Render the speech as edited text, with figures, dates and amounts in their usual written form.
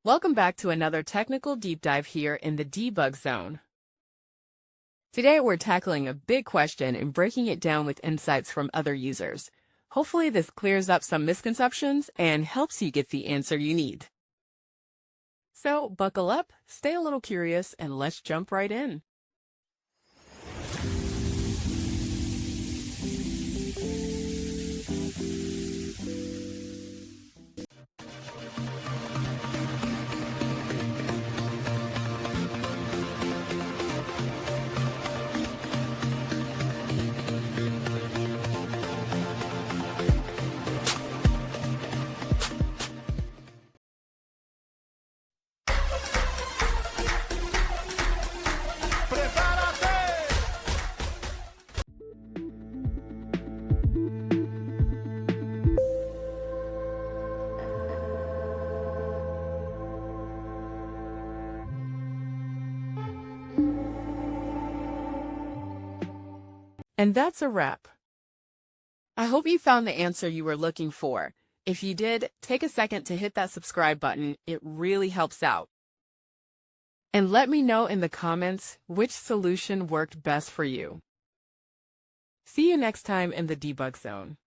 Welcome back to another technical deep dive here in the debug zone. Today we're tackling a big question and breaking it down with insights from other users. Hopefully this clears up some misconceptions and helps you get the answer you need. So buckle up, stay a little curious, and let's jump right in. And that's a wrap. I hope you found the answer you were looking for. If you did, take a second to hit that subscribe button. It really helps out. And let me know in the comments which solution worked best for you. See you next time in the debug zone.